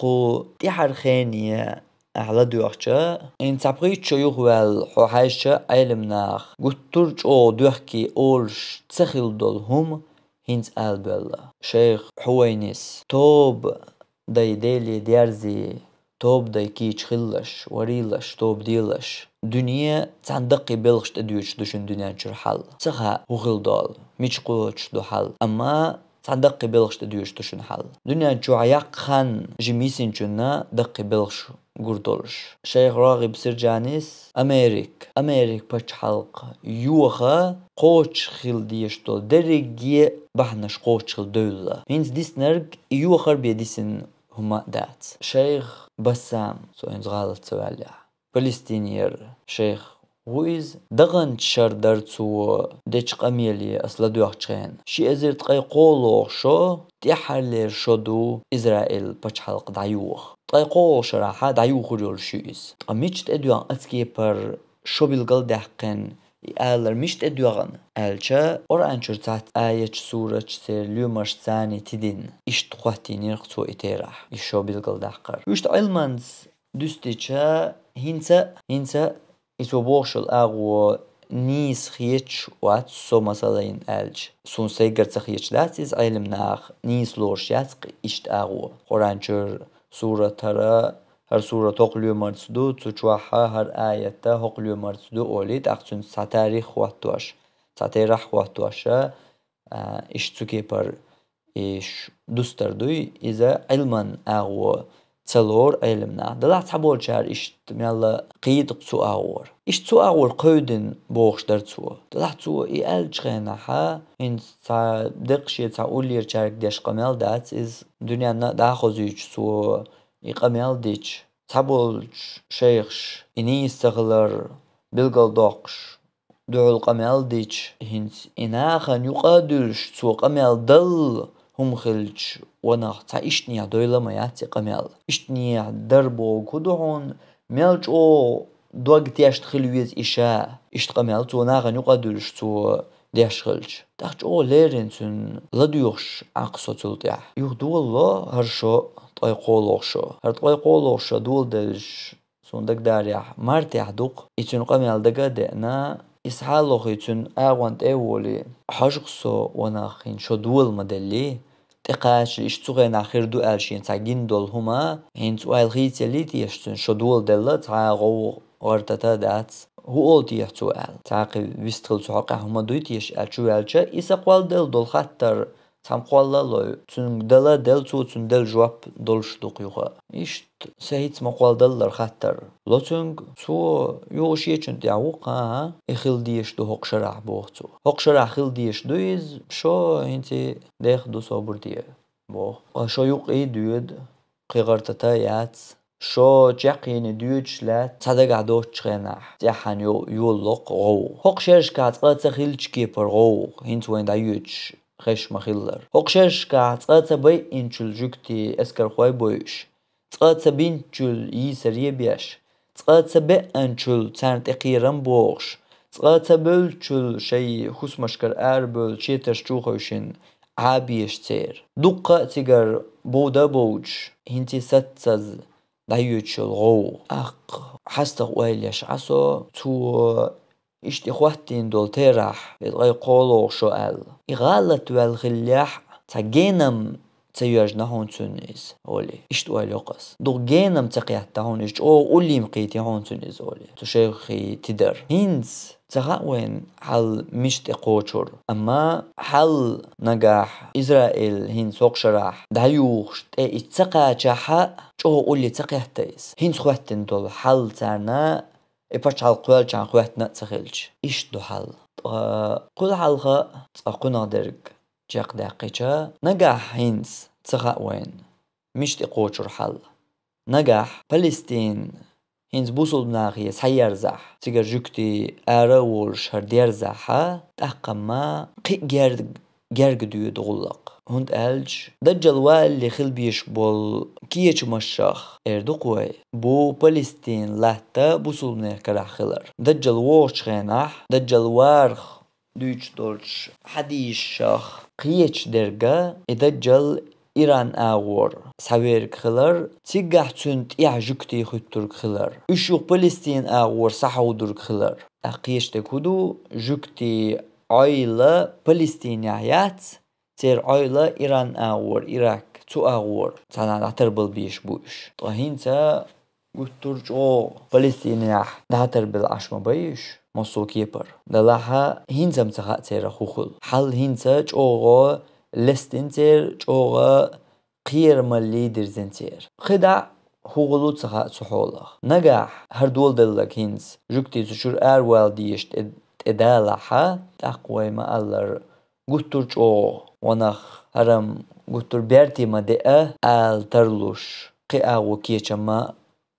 قو تحر خانية على دوخشة إن تبغيت شو يخوال حوحشة علم ناخ قطرج أو دوخكي أولش تسخيل دولهم هنز ألبلا شيخ حوينيس توب داي ديلي ديارزي توب داي كيش خلش وريلش توب ديلش دنيا تعندقي بلغش تدوش دوشن دنيا نشر حل سخا وخل دول ميش قوش دو حل أما تعندقي بلغش تدوش دوشن حل دنيا نشو عياق خان جميسين جنا دقي بلغش قردولش شيخ راغب سرجانيس أمريك بچ حلق يوخا قوش خل ديشتول درجي بحنش قوش خل دولة هينز ديس نرق يوخر بيديسن هما دات شيخ بسام سو إنز غالط سواليا فلسطينير شيخ ويز دغن شر درتو ديش قميلي أصلا دوغتشين شي أزرت قي قولو شو تيحرلير شدو إسرائيل بچ حلق دعيوخ قي قول شراحة دعيوخ ريول شويز قميشت أدوان أتكي بر شو بالقل دحقن يقالر مشت أدوغن ألشا أوران شرطات آية سورة سير ليومرش ثاني تدين إشت قواتي نيرقتو إتيراح إشو بالقل دحقر يشت علمانز دوستيشا هنسا إسو بوغشل أغو نيس خيتش وات سو مسالين ألج سون سيجر تخيتش داتيز علم ناخ نيس لورش ياتق إشت أغو قرآن شر سورة ترى هر سورة تقليو مرسدو تشوحها هر آية تقليو مرسدو أوليد أختون ساتاريخ واتواش ساتاريخ واتواشا إشتوكي بر إيش دوستردوي إذا علما أغو تلور علمنا دلع تحبول شهر إشت ميلا قيد قصو أغور إشت سو أغور قودن بوغش درتسو دلع تسو إيال جغيناها إن تا دقشي تا أولير شارك ديش قمال دات إز دنيا دا خوزيش سو إقامل ديش تحبول شيخش إني استغلر بالقل دوقش دعو القمال ديش هنس إناخن يقادلش سو قمال دل هم خلج ونخ تا إشتنيا دويلة ما ياتي قمال إشتنيا دربو كدهون ميلج أو دوغ تياشت خلويز إشاء إشت قمال تو ناخن يقادلش تو ديش خلج تاج أو ليرين سن لديوخش عقصو تلتيح يخدو الله هرشو طايقولوشو هر طايقولوشو دول دلش سوندك داريح مارتيح دوق إتن قمال دقا دقنا إسحالوخ إتن آوانت أولي حاجقسو وناخين شو دول مدلي تقاش إشتوغين آخر دو ألشين تاقين دول هما هين سؤال خيتي ليتي يشتن شو دول دلت تاغو غرطتا دات هو أولتي يحتو آل تاقي ويستغل سحقا هما دويتي يشأل شو آلشا إسا قوال دل دول خطر تام قوالا لو تون دلا دل تون دل جواب دولش دوقيوغا إشت سهيت ما قوال دلر خطر لو تون تو يوشي چون دعوقا إخيل ديش دو هق شرح بوغتو هق شرح خيل ديش دويز شو هنتي ديخ دو صابر ديه بوغ شو يوق إي دود قيغرتتا يات شو جاقين ديوش لا تصدق عدوش تشغناح تيحان يولق غو هق شرش كات قاتsa خيلش كيبر غو هنت وين دايوش خش مخيلر هقشش كات قاتsa بي إنشل جوكتي أسكر خواي بويش قاتsa بينشل يسريه بيش قاتsa بأنشل تانت إقيران بوغش قاتsa بلشل شي خوس مشكر أربل شيتر شوخوشين عابيش تير دقة تيجر بودا بوج هنتي ستز دايوتشل غو أق حستق ويليش عصو تو إشتي خواتين دول تيراح يتغي قولو شوال إغالت والغليح تاقينم تيوجنا هون تونيز أولي إشت وال يقص دو جينم تقيحتا هون إشت أو أولي مقيتي هون تونيز أولي تشيخي تدر هينز تغاوين حل مشت قوشور أما حل نجاح إسرائيل هين سوق شراح دايوخ اتسقى جاحا جو أولي تقيحتايز هين خواتين دول حل تانا إباش على قوال جان خواتنا تسخيلج إيش دو حل قول حلقة تقونا درج جاق داقيجا نجاح هينز تغاوين مشت قوشور حل نجاح فلسطين هينز بوصل ناغي سير زح تيجر جوكتي أراول شهر دير زحا تحقما قي جرق ديو دغلق هند ألج دجال والي خل بيش بول كيش مشاخ اردقوي بو فلسطين لحتا بوصل ناكرا خلر دجال ووش غيناح دجال وارخ دويش دولش حديش شاخ قيش درجة دجال İran ağır saver kılar, tigahçun tiyajukti hüttür kılar. Üşük Palestin ağır sahaudur kılar. Aqiyişte kudu jukti ayla Palestiniyat, ter ayla İran ağır, Irak tu ağır. Sana dahtır bil biş bu iş. Tahinta gutturç o Palestiniyah dahtır bil aşma biş. مصوك يبر دلها هينزا متخا تيرا خوخل حل هينزا جوغا لستنتر جوغا قير مالي درزنتر خدع خوغلو تخا تحولخ نجاح هردول دلك هينز جوكتي تشور أروال ديشت إدالها تقوي ما ألر قطر جو ونخ هرم قطر بيرتي ما دقة آل ترلوش قي آغو كيشا ما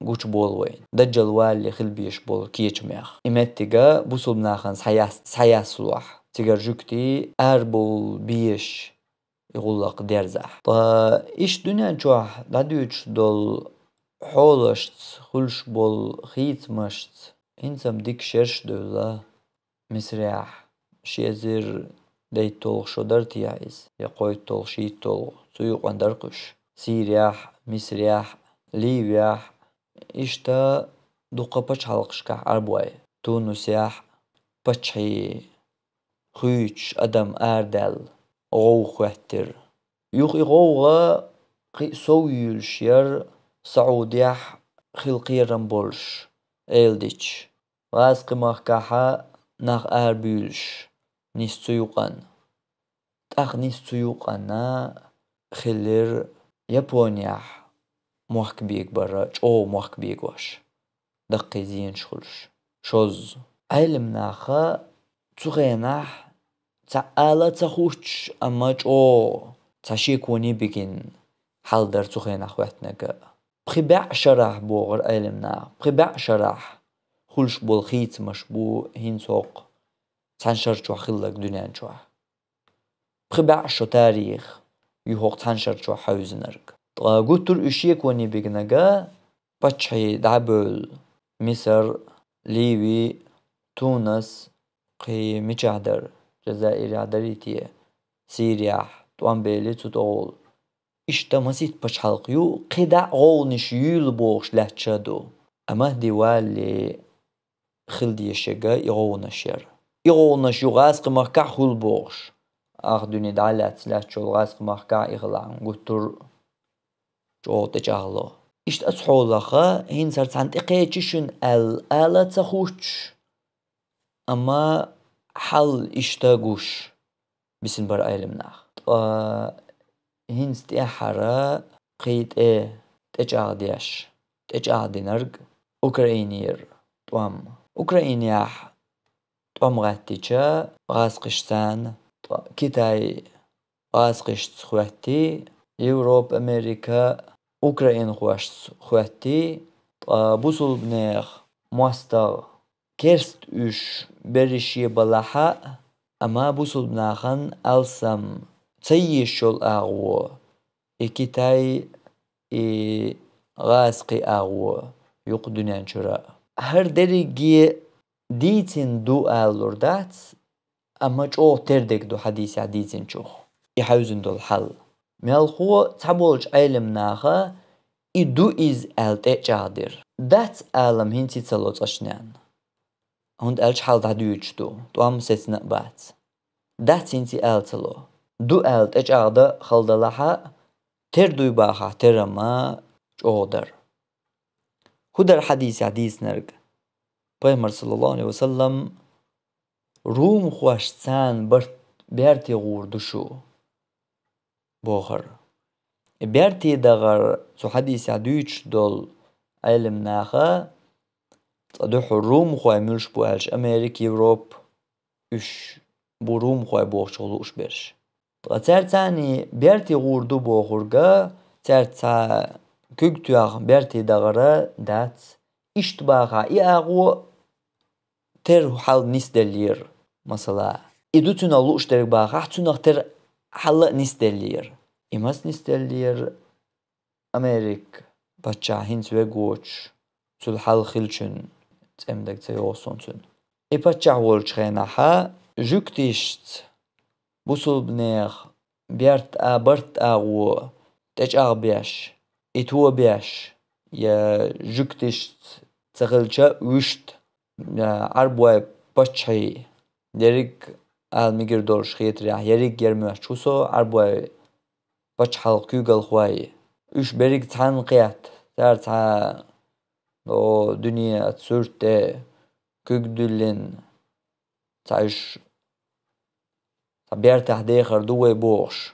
قوش بولوين دجل والي خل بيش بول كيش ميخ إمتيغا بوصل ناخن سحياسلوح تيغر جوكتي بول بيش يغلق ديرزح إيش دنيا جوح دادوش دول حولشت خلش بول خيت مشت إنسام ديك شرش دولا مسرح شيزر ديت طول شدر تيعيز يقوي طول شيت طول سيوق واندرقش سيرياح مسرح ليبياح إشتا دوقا بچ حلقشكح عربواي تونس ياح بچحي خيوش أدم آردل غو خواتر يوخ إغوغا قي سويلش ير سعودياح خلقيرن بولش إلديش غاز قماخ كاحا ناخ آربيلش نيستيوقن تاخ نيستيوقنا خلير يابونياح موحك بيك برا او موحك بيك واش دقي زين شخلش شوز علم ناخا تغيناح تعالى تخوش اما او تشيكوني بيكين حال در تغيناح واتنقا بخبع شرح بوغر علم ناخ بخبع شرح خلش بالخيت مش بو هين سوق تنشر جو خلق دنيا جو بخبع شو تاريخ يهوق تنشر جو حوزنرق قطر اشيك وني بيجنجا بچحي دعبل مصر ليبي تونس قي مجهدر جزائر عدريتية سوريا طوان بيلي تطول إشتا مسيت بچ حلقيو قدع غونش يول بوغش لحشادو أما ديوالي خلدي الشيغا يغونشير يغونش يغاز قمار كحول بوغش أخدوني دعالات لحشو غاز قمار كح إغلان قطر جو تجاهلو إشت أصحولخا هين صارت عند إقيتشن الآلة تخوش أما حل إشتاقوش بسن بر علمناخ هين استيحرا قيت تجاهديش تجاهدينرق أوكرانير طوام أوكرانياح طوام غاتيشا غاسقشتان كيتاي غاسقشت خواتي يوروب أمريكا أوكران خواتي بوصل بنيخ مواستر كيرست إش بريشي بلاحة أما بوصل بناخن ألسم تيشول أغو إكتاي غاسقي أغو يقدني أنشرا هر دريجي ديتين دو ألوردات أما جو تردك دو حديث عديتين شو يحوزن دو الحل مالخو تابولج علم ناخا إدو إز ألتجادر دات ألم هنتي تلوت أشنان هند ألج حال دادوش دو أم سيسنا بات دات هنتي ألتلو دو ألتجادر خلدلها تردوي باخا ترما جودر هدر حديث نرق پیغمبر صلى الله عليه وسلم روم خوشتان برتي غوردشو بوخر بيرتي دغر سو حديث عدوش دول علم ناخا تدوح الروم خواه ملش بوالش أمريكا يوروب إش بروم خواه بوخشغلوش برش تاني بيرتي غوردو بوخرغا تا كوكتوغ بيرتي دغرا دات اشتباغا إياغو تر حال نسدلير مثلا إدو تنالو اشترك باغا تنغ تر حال نسدلير إماس نستلير أمريك بچا هنس وغوش تل حال خلشن تمدك تيوسونتن إي بچا ولش خيناها جوكتيشت بوصل بنيخ برت أغو تجأغ بيش إتو بيش يا جكتشت تغلشة وشت عربوي بچحي يريك ميجر دولش خيتريا يريك يرمي شوسو عربوي بچحل كوغل خواي وش بريك تحن قيات تار تحا لو دنيا تسورت كوغدولين تعيش بيرتاح ديخر دوي بوش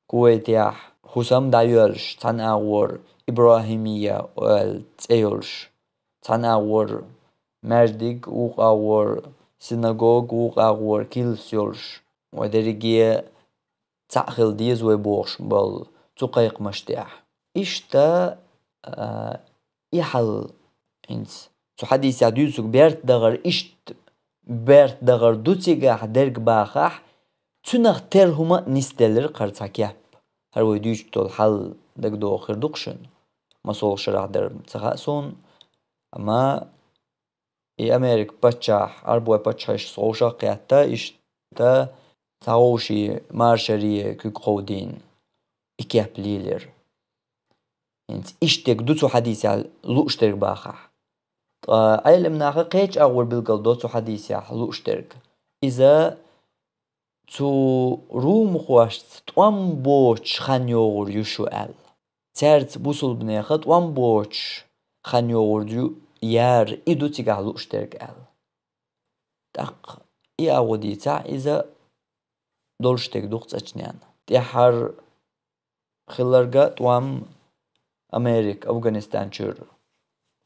كويتياح حسام دايولش تحن أغور إبراهيمية والتأيولش تحن أغور مرديك وق أغور سيناغوغ وق أغور كيلسيولش ودريجيه تعخل ديز ويبوش بل تقيق مشتاح إشتا إحل إنس تو حديث يدوسك بيرت دغر إشت بيرت دغر دوتيغاح درق باخاح تنخ ترهما نستلر قرتاكياب هر ويدوش تول حل دق دو آخر دقشن ما صول شرح در تخاسون أما أمريك بچاح عربوي بچاش صوشا قياتا إشتا تاوشي مارشرية كوك قودين إكياب ليلر انت إشتك دوتو حديث على لوشترك باخح علم ناخا قيج أول بالقل دوتو حديث على لوشترك إذا تو روم خواشت توام بوش خانيور يشوال تارت بوصل بناخد توام بوش خانيور يو يار إدو تيجا لوشترك آل دق إي أودي تاع إذا دولشتك دوقت أجنان تحر خلرقا توام أمريك أفغانستان شر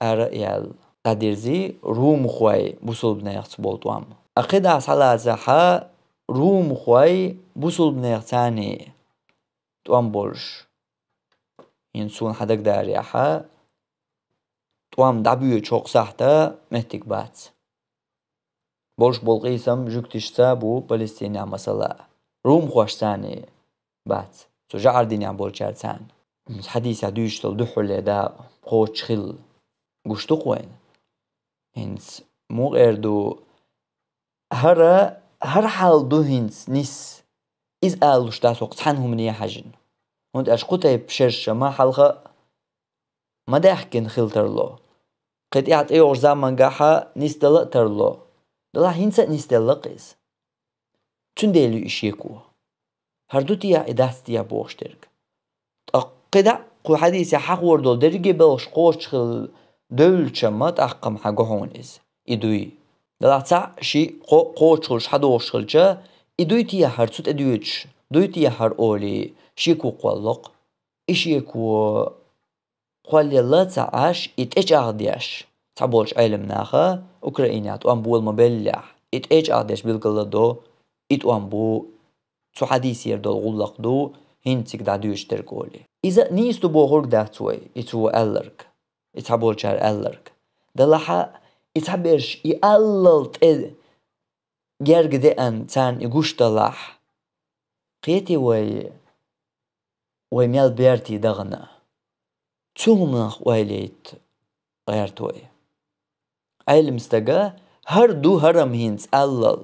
أرأيال تدرزي روم خوي بوصل بناخت بولتوام أقيد عسلا زحا روم خوي بوصل بناختاني توام بولش ينسون حدك داري أحا توام دعبيو چوق ساحتا مهتك بات بولش بولقيسم جوكتشتا بو فلسطينيا مسلا روم خوش ثاني بات سو جعر دينيا بولشار ثان حديث عدوش تل دحول دا خوش خل قشتوق وين هنس مو اردو هر حال دو هنس نس إز آلوش تاسوق تحنهم نيا حجن هند أشقوتي بشرشة ما حلقة ما داحكن خلترلو قد إعت إيوغ زمان قاحا نستلق ترلو دلا هنسا نستلق إز تنديلو إشيكو هردو تيا إداستيا بوشترك قدا قو حديث حق وردو درجي بلش قوش خل دولشة ما تأقم حقهون إز إدوي دلا تسع شي قوش خلش حدوش خلشة إدوي تيا هرتوت إدويتش دوي تيا هر أولي شيكو قولق إشيكو قولي الله تعاش إتأج أغدياش تعبولش علم ناخا أوكرانيات وأن بول مبلح إتأج أغدياش بالقلة دو إتوان بو تو حديث يردو الغلق دو هنتك دادوش تركولي إذا نيستو بوغرق داتوي إتو ألرك إتعبولش ألرك دلحا إتعبيرش إأللت جرق ديان تان إغوش دلح قيتي ويميال بيرتي دغنا تومنخ ويليت غيرتوي علم استقا هردو هرم هينز ألل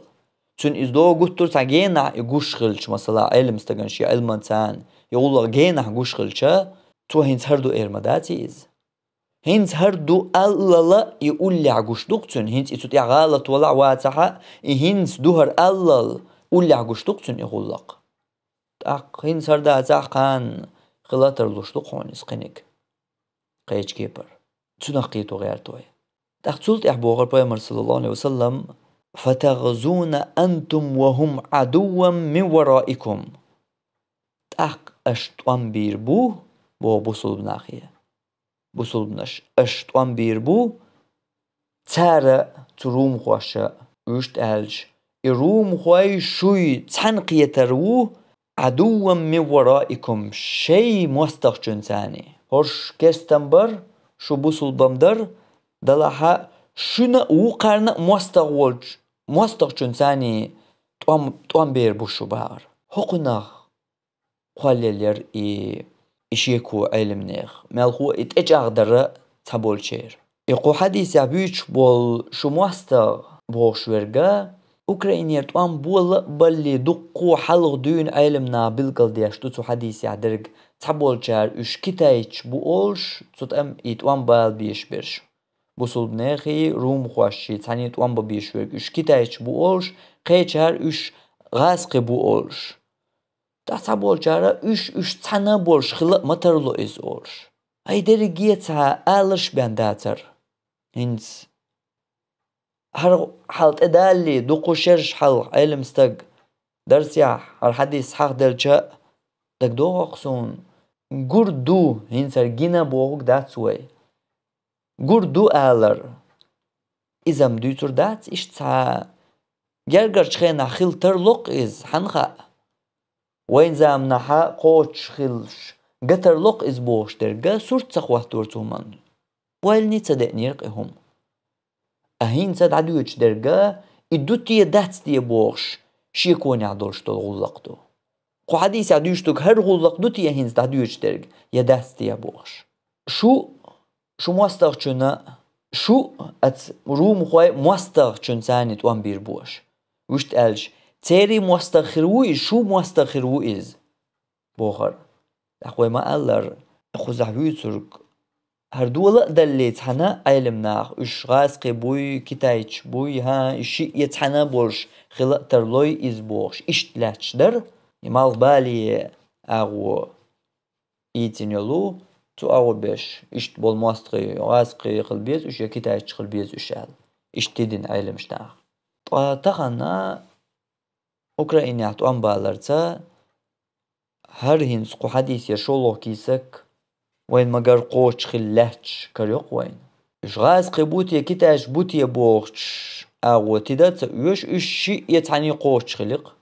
تون إزدو قطر تاقينا يقوش خلش مثلا علم استقا شي علمان تان يقول جينا قوش خلشا تو هينز هردو إرمداتي إز هينز هردو ألل يقول لي عقوش دوقتون هينز إتو تيا غالط ولا واتحا هينز دوهر ألل قول لي عقوش دوقتون يقول لك هينز هردا تاقان خلاتر لوشتوقون إسقينيك قيج كيبر تنقيتو غيرتوي تقتلت إحبوغر بيامر صلى الله عليه وسلم فتغزون أنتم وهم عدوا من ورائكم تأق أشتوان بيربو بو بوصل بناخية بوصل بناش أشتوان بيربو تارا تروم خواشا وشت ألج إروم خواي شوي تحنقية ترو عدوا من ورائكم شي مستخجن ثاني هرش كستنبر شو بوصل بمدر دلحا شنا وقرنا مستخجن ثاني توام بير بوشو بار هقنا خاليلر إشيكو علم نيخ مالخو إتأجاغ در تبول شير يقو حديث يبيش بول شو مستخ بوش ورقا أوكرانيا توان بول باللي دقو حلق دون علمنا بالقل ديش توتو حديث يعدرق تحبول جار اش كتايش بولش توتام يتوان بال بيش برش بوصل بناخي روم خواشي تاني توان بيش برش اش كتايش بولش قيچار اش غاسق بولش تحبول جار اش تانا بولش خلق مترلو از اولش اي درقيتها آلش بانداتر هنس هر حالت ادالي دوقو شرش حل علم استق درس ياح هر حديث حق درجة دك دو اقصون قردو هنسر جينا بوغوك داتسوي قردو آلر إزم دوتر دات اشتا جرجر شخينا خيل ترلق إز حنخا وين زام نحا قوش خيلش قتر لق إز بوش درجة سورت سخوه تورتومن ويلني تصدق نيرقهم أهين ساد عدوش درجة إدوتي داتس دي بوش شيكون يعدولش دول غلقتو قو حديث عدوش دوك هر غلق دوتي أهين ساد عدوش درج يا داتس دي بوش شو مواستغشنا شو ات روم خوي مواستغشن ثاني توان بير بوش وشت قالش تيري مواستغخروي شو مواستغخروي إز بوخر أخوي ما قالر أخو زحوي ترك هر دولة دليت حنا علمناخ اش غاسقي بوي كتايش بوي ها اشي يتحنا بولش خلق ترلوي إز بوش اشت لاتش در يمال بالي أغو إيتين يلو تو أغو بيش اشت بول مواستغي غاسقي خلبيز اش يكتايش خلبيز اشال اشت تدين علمشناخ تخنا أوكرانيا توان بالرتا هر هنس قو حديث يشولو كيسك وين مقر قوش خلاتش كريق وين اش غاسقي بوتي كتايش بوتي بوغش أغو تدات يوش اش شي يتعني قوش خلق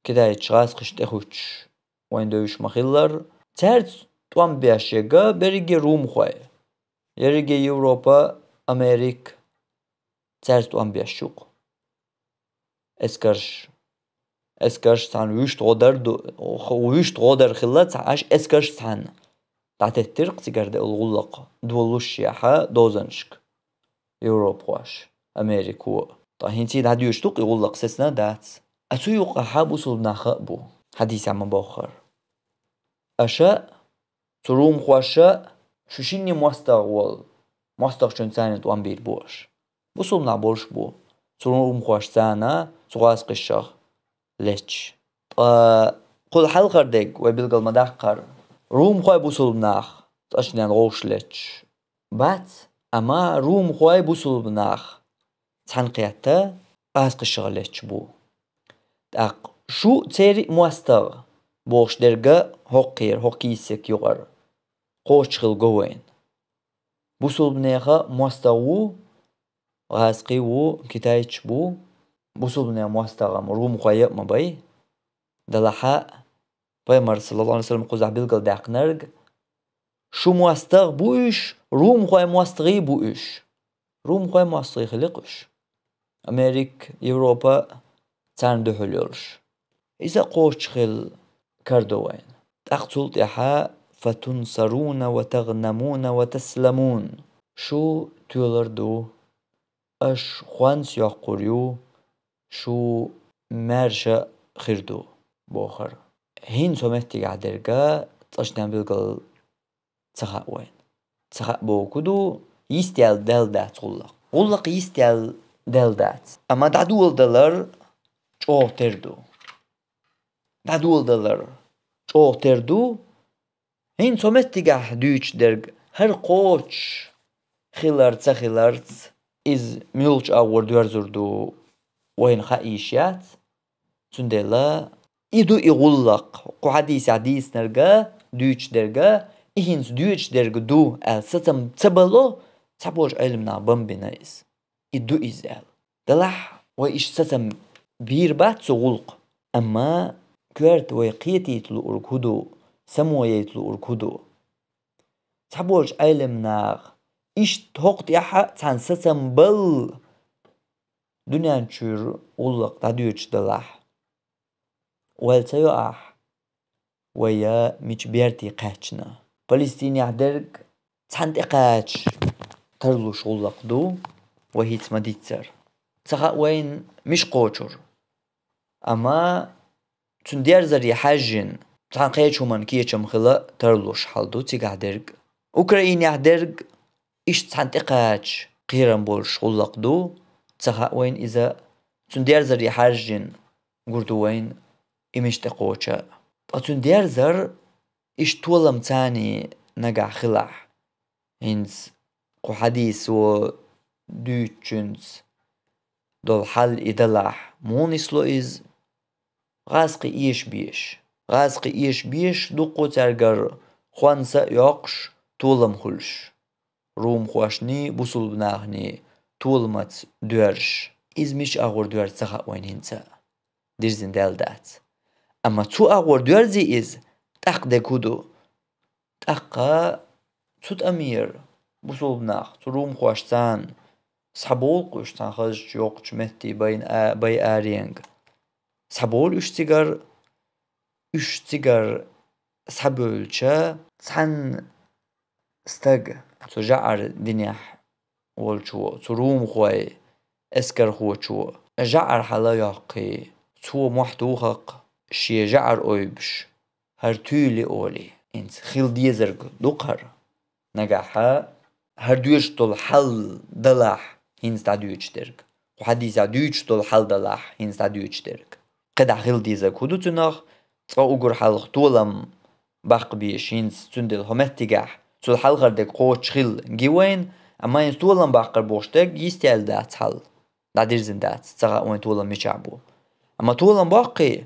كتايش غاسقش تخوش وين دوش مخيلر تارت توان بياشيغا بريجي روم خوي يريجي يوروبا أمريك تارت توان بياشوق اسكرش تان ويشت غودر خلات عاش اسكرش تان تعت الترق تقرد الغلق دولوش ياحا دوزنشك يوروب واش أمريكو طاهين تيد هادو يشتوق يغلق سسنا دات أتو يوقع حابو صلبنا خأبو حديث عم باخر أشاء تروم خواشا شوشيني مواستغ شنساني توان بير بوش بوصلنا بولش بو تروم خواش سانا تغاس قشاغ ليش قل حلقر ديك ويبلغ المداقر روم خواي بوصلناخ تاشنان غوش ليش بات أما روم خواي بوصلناخ تحنقياتا قاس قشاغ ليش بو تاق شو تيري مواستغ بوش درجة هوكيسك يغر قوش خل جوين بوصل بنيخا مواستغو غاسقيو كتايتش بو بوصل بنيخا مواستغ روم خواي ما باي دلحاء بيمر صلى الله عليه وسلم قزح بيلقل داق نرق شو مواستغ بوش روم خواي مواستغي بوش روم خواي مواستغي خلقش أمريك يوروبا تان دهوليرش إذا قوش خل كردوين تقتل تحا فتنصرون وتغنمون وتسلمون شو تولردو أش خوانس يقريو شو مرشا خيردو بوخر هين سومتي قادرقا تشنان بلقل تخاء وين تخاء بوكدو يستيال دل دات غلق يستيال دل دات أما دادول دلر چو تردو دادول دلر چو تردو هين سومتي قاح دوش درق هر قوش خيلارت إز ميولش أور دوارزردو وين خايشيات تندلا إدو إغلق قو حديث نرقا دوش درقا إهنس دوش درق دو ستم تبلو تبوش علمنا بمبنا إز إدو إزال دلح وإيش ستم بيربات سغلق أما كورت ويقيتي يتلو أركودو سمو يتلو أركودو تبوش علمنا إيش توقت يحا تان ستم بل دنيا نشور غلق تدوش دلح والتيو ويا مش بيرتي قاتشنا فلسطين يعدرق تحنت قاتش ترلوش غلق دو وهي تمديتر تخا وين مش قوشر أما تندير زري حاجين تان قيتشو من كيتشم خلا ترلوش حالدو تيقع درق أوكراينيا درق إيش تان تقاش قيران بولش خلقدو تخا وين إذا تندير زري حاجين قردو وين إمش تقوشا تندير زر إيش طولم تاني نقع خلع هنز قو حديث و دوتشنز دول حل إدلح مونيسلو إز غاسقي إيش بيش غاسقي إيش بيش دوقو ترقر خوانسا يقش طولم خلش روم خواشني بوصل بناغني طولمت دورش إز مش أغور دور تخا وين هنسا ديرزين دال دات أما تو أغور دور زي إز تاق دكودو تاقا توت أمير بوصل بناغ تروم خواشتان صحبول قوشتان خرج يوقش مهتي باي آرينغ صحبول اشتغر صحبولشا تحن استغ تجعر دنيح والشو تروم خوي اسكر خوشو جعر حلا يقي تو محتوخق شي جعر اويبش هر تولي اولي انت خيل ديزرق دوقر نجاحا هر دوش طول حل دلح هين ستاديوش درك وحديثا دوش طول حل دلح هين ستاديوش درك قدع خيل ديزا كودو تنخ تقو اقر حلق طولم باق بيش هين ستندل همتيقح تول حلقر دك قوش خيل جيوين اما هين طولم باقر بوشتك يستيال دات حل دا ديرزن دات تغا وين طولم ميشعبو اما طولم باقي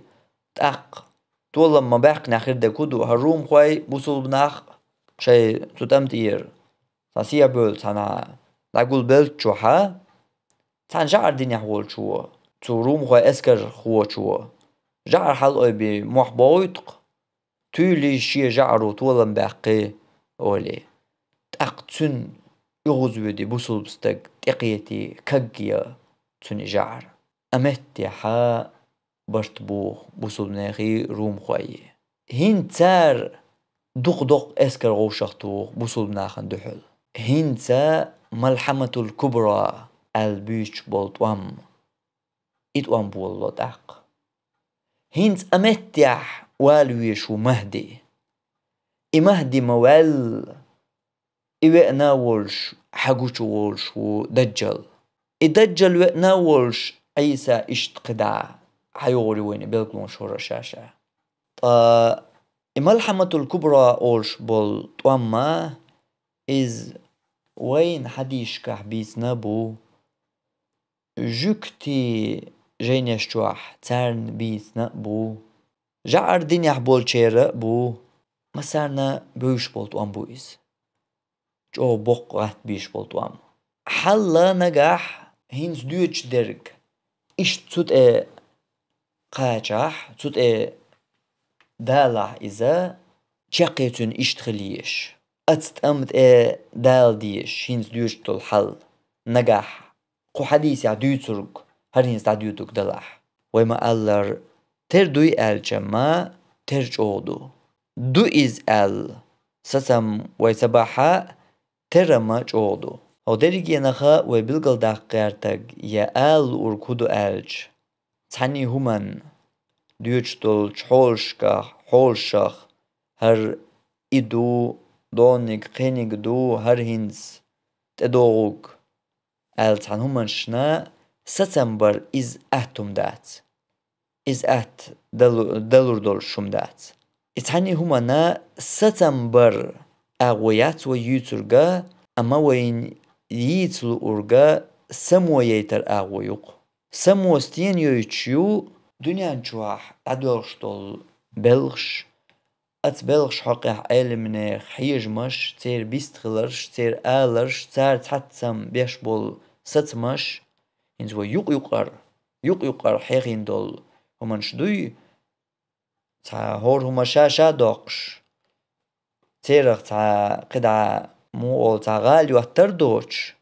تاق طولم ما باق ناخر دكودو هروم خواي بوصل بناخ شي تتمتير تاسيا بول تانا لاقول بلت شوحا تان جعر دنيا حول شو روم خواي اسكر خو شو جعر حل اوي بي محبويتق تولي شي جعرو طولم باقي اولي تاق تن يغوز ودي بوصل بستق تقيتي كقيا تن جعر امتي حا برتبوخ بوصل ناخي روم خواي هين تار دوق اسكر غوشختوخ بوصل بناخن دحل هينتا ملحمة الكبرى البيش بولتوام إتوام بولو داق هينت أمتيح والويش ومهدي إمهدي موال إوئنا ولش حقوش ولش ودجل إدجل وئنا ولش عيسى اشتقدع حيوري وين بلقلون شورا شاشا ملحمة الكبرى ولش بولتوام إز وين حديش كحبيس نبو جوكتي جينيش جوح تارن بيس نبو جعر دنيا حبول شيرا بو مسارنا بوش بولتو ام بويز جو بوق غات بيش بولتو ام حلا نجاح هينز دوتش درك إش تسوت قاچح تسوت دالح إذا شاقيتون إشتخليش أتستأمت دال ديش هينز دوش طول حل نجاح قو حديث دوترق هر هينز دوتك دلح ويما ألر تردوي الجمع ترج أودو دو إز سسم ويسباحا ترما أودو او دريجي نخا ويبلغل داقيرتك يا أركودو تاني همان دوش طول حولشخ هر إدو دونك قينك دو هر هينز تدوغوك تان همان شنا ستمبر إز أهتم دات إز أهت دلور دول شم دات تاني همانا ستمبر أغويات ويوترغا أما وين يتلو أرغا سمو يتر أغويوق سمو ستين يوتشيو دنيا نشوح أدوغش دول بلغش بلغش حقيح علمنا حيجمش تير بيستغلرش تير آلرش تار تحتسم بيش بول ستمش إنزو يقر حيغين دول همان شدوي تا هور هما شاشا دوقش تيرغ تا قدع مو تا غالي واتر دوش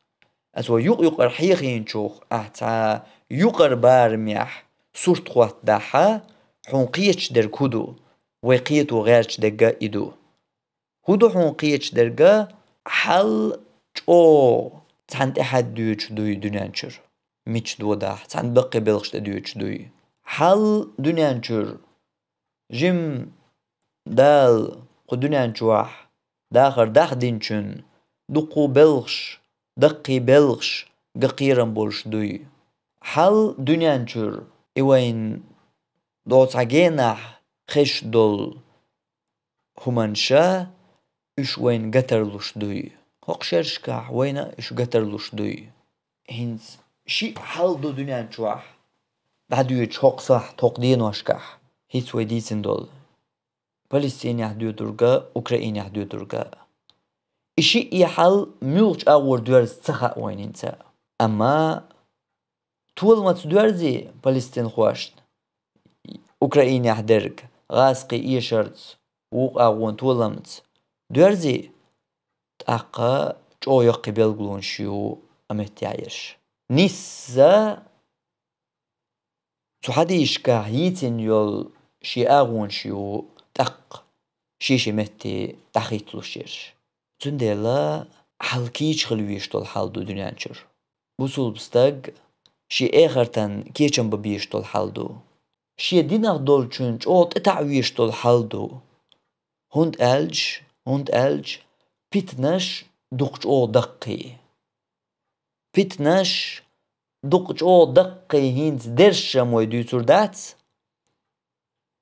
أزو يقر حيغين شوخ تا يقر بارميح صورت خوات داحا حنقيتش در كودو وقيت وغيرش دقا إدو هدو حنقيتش درقا حل جو تحنت أحد دوش دوي دنيانشر ميتش دوداح تسعن بقي بلغش تدويتش دوي حل دنيانشر جيم دال قو دنيانشواح داخر داخ دينشن دقو بلغش دقي بلغش ققيرن بولش دوي حل دنيانشر إوين دوت عجينح خش دول همانشا إش وين قترلوش دوي هوق شرشكاح وين إش قترلوش دوي هنز شي حل دو دنيانشواح بعدويتش هوق صح توق دين واشكاح هيت ويديسن دول فلسطين يحدو درجة أوكرانيا يحدو درجة إشي يحل ميلج أور دوارز تخا وين إنسا أما طول ما تدوارزي فلسطين خواشت أوكرانيا يحدرج غاسقي إيشرت وق أون طولمت دوارزي تأقا جو يقي بلغلون شيو أمتيعيش نيسا تحديش كهيتن يول شي أغون شيو تق شيشي متي تخيطلو شيرش تندلا حلقيش خلويش طول حال دو دنيانشر بوصول بستاق شي آخرتن كيشن ببيش طول حال دو شي دينار دول چونچ اوت اتعويش طول حال دو هند ألج بيتنش دقش او دقي بيتنش دقش او دقي هينز درشا موي دوتور دات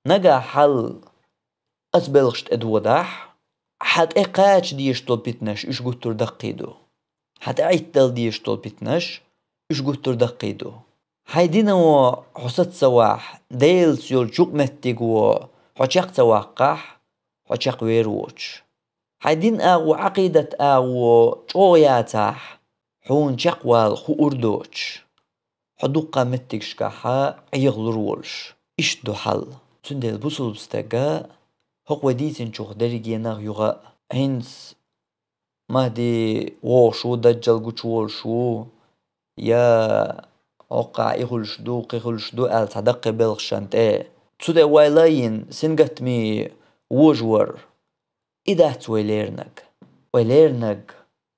نجا حل أتبلغشت أدوداح حت إقاش ديشتول بيتنش إش قطر دقيدو حت عيتل ديشتول بيتنش إش قطر دقيدو هايدينو حسد سواح ديل سيول شوق متقو حشاق سواقح حشاق ويروش هايدين أغو عقيدة أغو شوياتح حون شقوال خو أردوش حدوقا متقشكاحا عيغلرولش إش دو حل تندل بوصل بستاقا هق وديتن شوخ دريجيناغ يغا هنس مهدي ووشو دجال قوش ووشو يا أوقع إخلش دو أل تدقي بلغشانت تسودة وايلاين سنغت مي ووجور إذا ويليرنك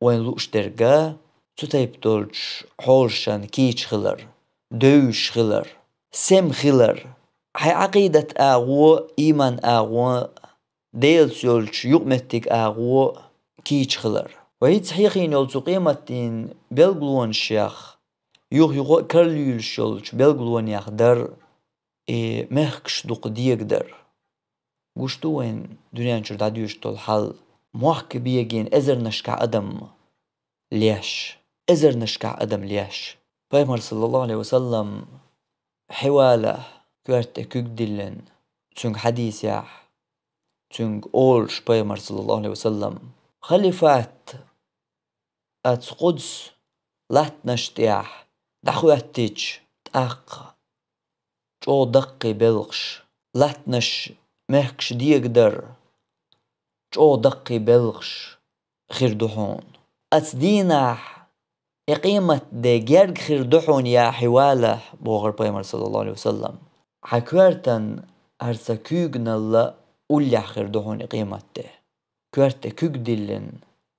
وين لوش درجا تتيبتولش حولشان كيش خلر دوش خلر سم خلر هاي عقيدة أغو إيمان أغو ديل سيولش يقمتك أغو كيش خلر وهي تحيقين يولتو قيمتين بلغلون شيخ يغو كرليول شولش بلغلون يخدر مخكش دوق ديقدر قشتو وين دنيا نشر داديوش طول حل موحك بيجين إزر نشكع أدم ليش إزر نشكع أدم ليش بيمر صلى الله عليه وسلم حواله كورت كوك دلن تونغ حديث ياح تونغ أولش بيمر صلى الله عليه وسلم خليفات أتس قدس لات نشتياح دخواتيج تأق جو دقي بلغش لات نش مهكش ديقدر جو دقي بلغش خير دحون أتس ديناح إقيمة دي جيرج خير دحون يا حواله بوغر بيمر صلى الله عليه وسلم حكوارتن هرسا كوغنا الله أولي خير دحون إقيمة دي كوارت كوغ دلن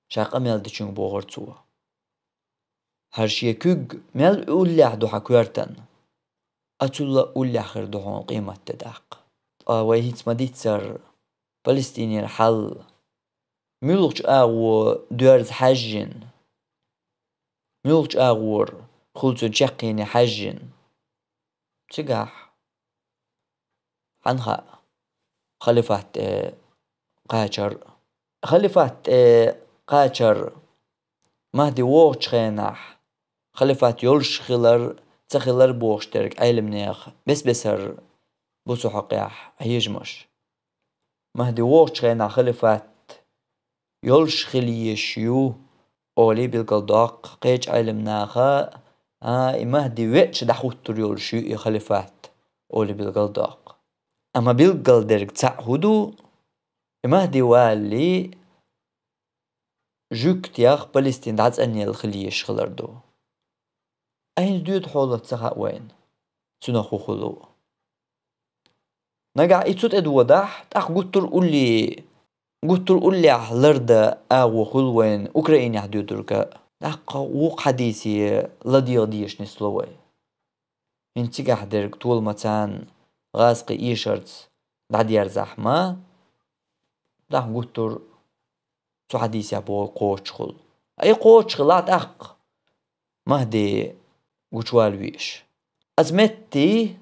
شاق أميال دي چونغ بوغر تسوا هرشي كوغ ميال أولي دو حكوارتن أتولا أولي خير دحون إقيمة دي داق ويهيت مديت سر فلسطيني حل ميلوغش أغو دوارز حجين ميلوغش أغور خلطو جاقيني حجين تقاح عنها خليفات قاچر مهدي ووش خيناح خليفات يولش خلر تخلر بوشترك علم نيخ بسر بوسو حقياح هيجمش مهدي ووش خيناح خليفات يولش خليشيو أولي بالقلداق قيج علم ناخا مهدي ويتش دحوتر يولشيو خليفات أولي بالقلداق أما بالقلدرق تعهدو مهدي والي جوكت ياخ فلسطين دعز أني الخليش خلردو أين دود حولة سخاء وين سنخو خلو نقع إتسوت إدوداح تاخ قطر قولي لرد أغو خلوين أوكرانيا حدو دركا دقة وق حديثي لدي ديش نسلوي انتي قاعدر طول مثلا غاسقي ايشرت بعد يرزح ما ده قطر تو حديثي ابو قوشخل اي قوشخل لا دق مهدي قوشوال ويش ازمتي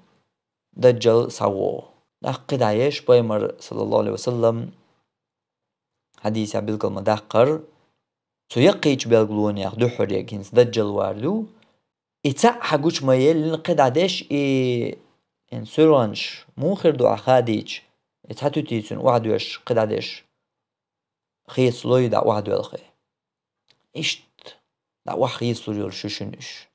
دجل سوو دق دايش بايمر صلى الله عليه وسلم حديثي بالقل مدقر سو يقيج بالقلون ياخ دحر يكينس دجل واردو إتاع حقوش مايل لنقد عداش إن سرانش مو خردو عخاديج إتحتو تيسون وعدوش قد عداش خيس لوي دا وعدو الخي إشت دا وخيس لوي الشوشنش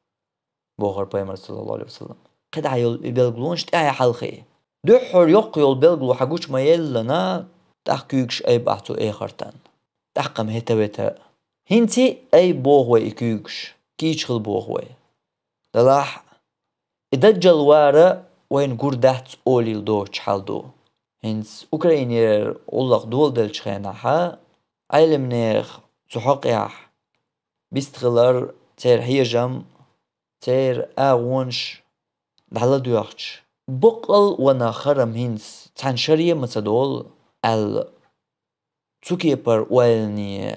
بوغر بايمر صلى الله عليه وسلم قد عيل بلغلونش تاعي حلخي دحر يقيل بلغلو حقوش مايل لنا تحكيكش أي بحثو أي خرطان تحقم هتا ويتا هنتي أي بوغوي إكيكش كيش خل بوغوي دلاح إدجل وارا وين قردات أولي الدوش حالدو هنس أوكرانير أولق دول دلش خيناها عيلمنيخ تحقيح بيستغلر تير هيجم تير آغونش دحلا دوخش بقل وانا خرم هنس تنشرية مصدول تسوكيبر ويلني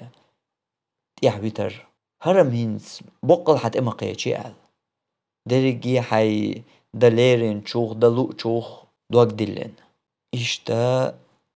تيحويتر هرم هنس بقل حت إما قيتشي درجي حي دليرين تشوخ دلو تشوخ دوك دلين إشتا